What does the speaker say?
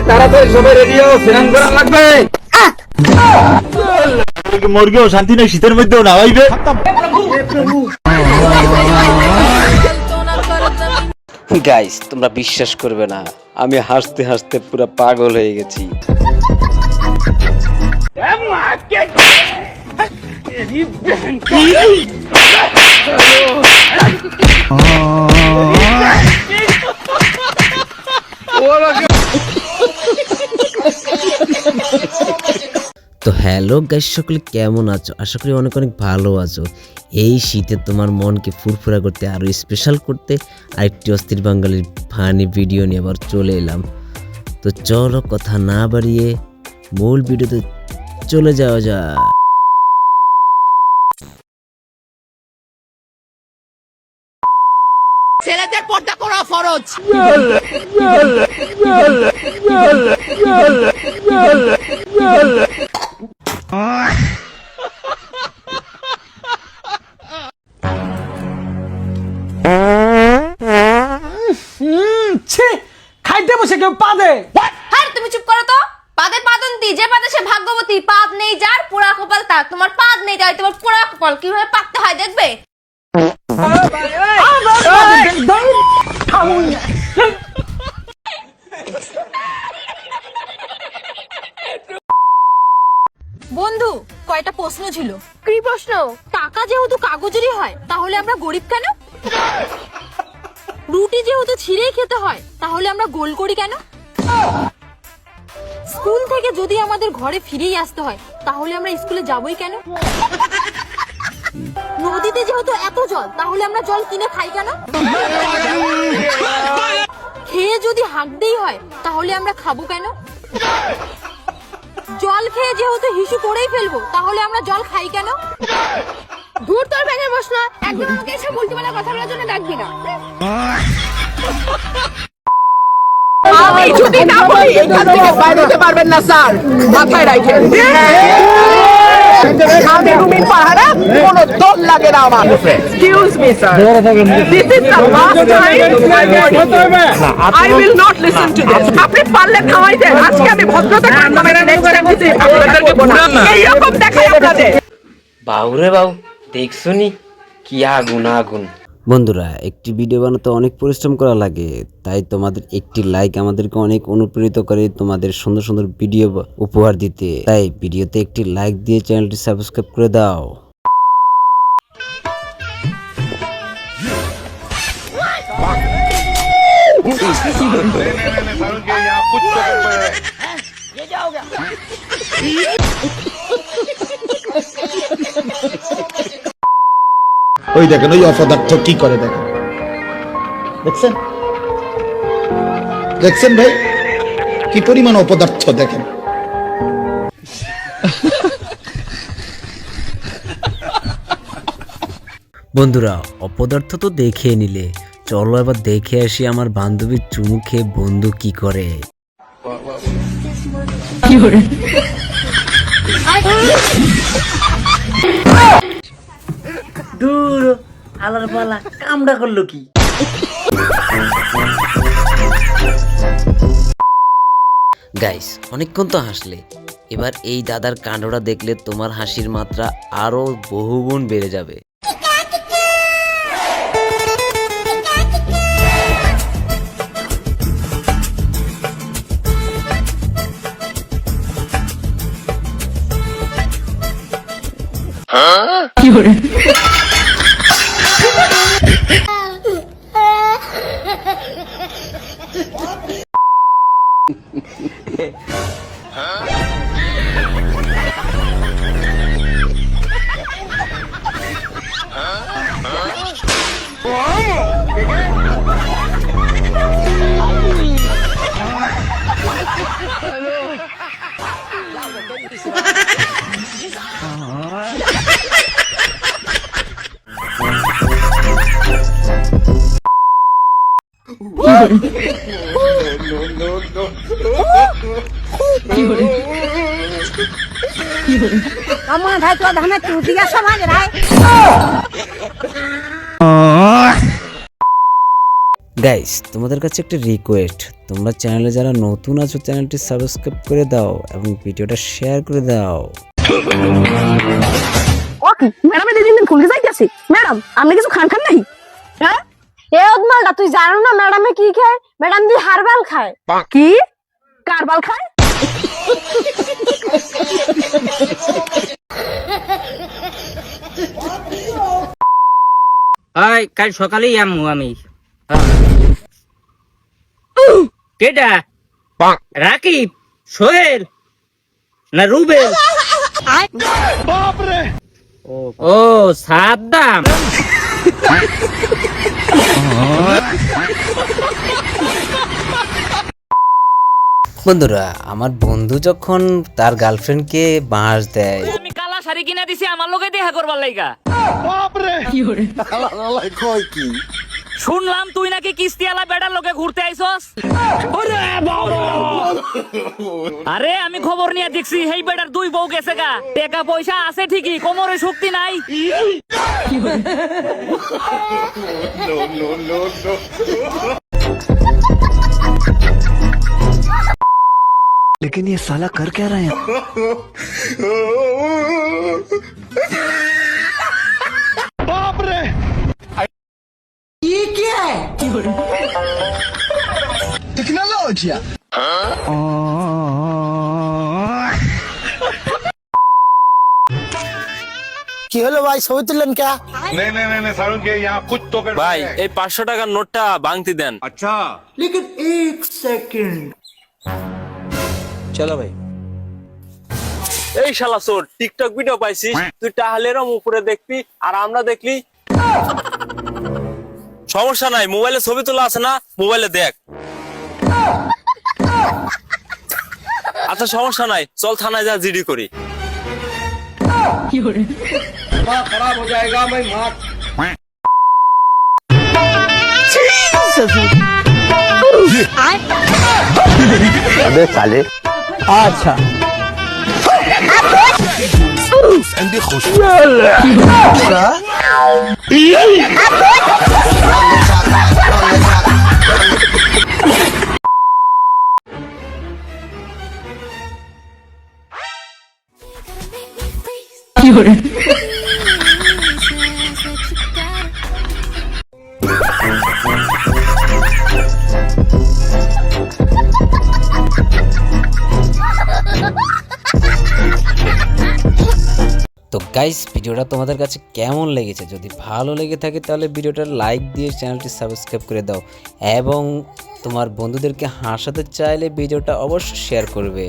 তাড়াতাড়ি সবাই রেডি হও, স্নান করা লাগবে। মুরগিও শান্তি নেই, শীতের মধ্যেও নামাইবে। গাইস, তোমরা বিশ্বাস করবে না, আমি হাসতে হাসতে পুরো পাগল হয়ে গেছি। তো হ্যালো গাইস, সকলে কেমন আছো? আশা করি অনেক অনেক ভালো আছো। এই শীতে তোমার মনকে ফুরফুরা করতে, আরো স্পেশাল করতে আরেকটি অস্থির বাঙালির ফানি ভিডিও নিয়ে আবার চলে এলাম। তো চলো কথা না বাড়িয়ে মূল ভিডিওতে চলে যাওয়া যাক। ছেলেদের পর্দা করা ফরজ। খাইতে বসে কেউ পাদে। হ্যাঁ, তুমি চুপ করো তো। পাদে পাদন্তি, যে পাদে সে ভাগ্যবতী। পাদ নেই যার, পোড়া কপাল তার। তোমার পাদ নেই যার, তোমার পোড়া কপাল। কিভাবে পাততে হয় দেখবে। বন্ধু, কয়টা প্রশ্ন ছিল। কি প্রশ্ন? টাকা যেহেতু কাগজেরই হয়, তাহলে আমরা গরিব কেন? রুটি যেহেতু ছিঁড়েই খেতে হয়, তাহলে আমরা গোল করি কেন? স্কুল থেকে যদি আমাদের ঘরে ফিরেই আসতে হয়, তাহলে আমরা স্কুলে যাবই কেন? নদীতে যেহেতু এত জল, তাহলে আমরা জল কিনে খাই কেন? খেয়ে যদি হাঁকতেই হয়, তাহলে আমরা খাবো কেন? জল খেয়ে যেহেতু হিসু করেই ফেলবো, তাহলে আমরা জল খাই কেন? দূর তোর ব্যাঙের বসনা, একদম আমাকে এসব উল্টোপাল্টা কথা বলার জন্য ডাকবি না। আমি যদি না বলি এখান থেকে বাইরে হতে পারবেন না স্যার, মাথায় রাখেন। আমি রুমিন পাহাড়া, কোনো দল লাগে না আমার। Excuse me sir, this is the last time. I will not listen to this. আপনি পারলে থামাই দেন। আজকে আমি ভদ্রতা কান্নামে নেক্সট টাইম দিতে আপনাদেরকে বলবো না। এইরকম দেখাই আপনাদের। বাউরে বাউ, দেখছুনি কি আগুন আগুন। বন্ধুরা, একটি ভিডিও বানাতে অনেক পরিশ্রম করা লাগে, তাই তোমাদের একটি লাইক আমাদেরকে অনেক অনুপ্রেরিত করে তোমাদের সুন্দর সুন্দর ভিডিও উপহার দিতে। তাই ভিডিওতে একটি লাইক দিয়ে চ্যানেলটি সাবস্ক্রাইব করে দাও। ওই দেখেন, ওই অপদার্থ কি করে দেখেন, দেখছেন দেখছেন ভাই কি পরিমাণ অপদার্থ দেখেন। বন্ধুরা, অপদার্থ তো দেখে নিলে, চলো এবার দেখে আসি আমার বান্ধবীর চুমু খেয়ে বন্ধু কি করে। দূর আলার পালা কামড়া করলো কি? গাইস, অনেকক্ষণ তো হাসলে, এবার এই দাদার কাণ্ডটা দেখলে তোমার হাসির মাত্রা আরো বহুগুণ বেড়ে যাবে। আমার ভাই তো ধানের চুটিয়া সমাজ রায়। গাইস তোমাদের কাছে একটা রিকোয়েস্ট, তোমরা চ্যানেলে যারা নতুন আছো চ্যানেলটি সাবস্ক্রাইব করে দাও এবং ভিডিওটা শেয়ার করে দাও। ওকে ম্যাডাম এই দিন খুলকে যাইতাছি ম্যাডাম আপনি কিছু খান নাই হ্যাঁ এ ওদমালটা তুই জানো না ম্যাডামে কি খায়? ম্যাডাম দি হারবাল খায়। কি কারবাল খায় কাল সকালেই আমু আমি কেডা রাকিব সোহেল না রুবেল ও সাদ্দাম বন্ধুরা আমার বন্ধু যখন তার গার্লফ্রেন্ডকে বাঁশ দেয়, আমি কালা শাড়ি কিনা দিছি আমার লগে দেখা করবার লাইগা। শুনলাম তুই নাকি কিস্তিওয়ালা বেটার লগে ঘুরতে আইছস। আরে আমি খবর নিয়ে দেখছি এই বেটার 2 বউ গেছে গা। টাকা পয়সা আছে ঠিকই, কোমরে শক্তি নাই। लेकिन ये साला कर क्या रहे हैं? কি হলো ভাই, ছবি তুললেন কে? ভাই এই 500 টাকার নোটটা ভাঙতি দেন। চলো ভাই। এই শালা চোর, টিকটক ভিডিও পাইছিস তুই, তাহলে এরম উপরে দেখবি আর আমরা দেখলি। সমস্যা নাই, মোবাইলে ছবি তোলা আছে না, মোবাইলে দেখ। আচ্ছা সমস্যা নাই, চল থানায় যা জিডি করি। खराब हो जाएगा मैं मार अबे साले। अच्छा তো গাইস ভিডিওটা তোমাদের কাছে কেমন লেগেছে? যদি ভালো লেগে থাকে তাহলে ভিডিওটা লাইক দিয়ে চ্যানেলটি সাবস্ক্রাইব করে দাও এবং তোমার বন্ধুদেরকে হাসাতে চাইলে ভিডিওটা অবশ্যই শেয়ার করবে।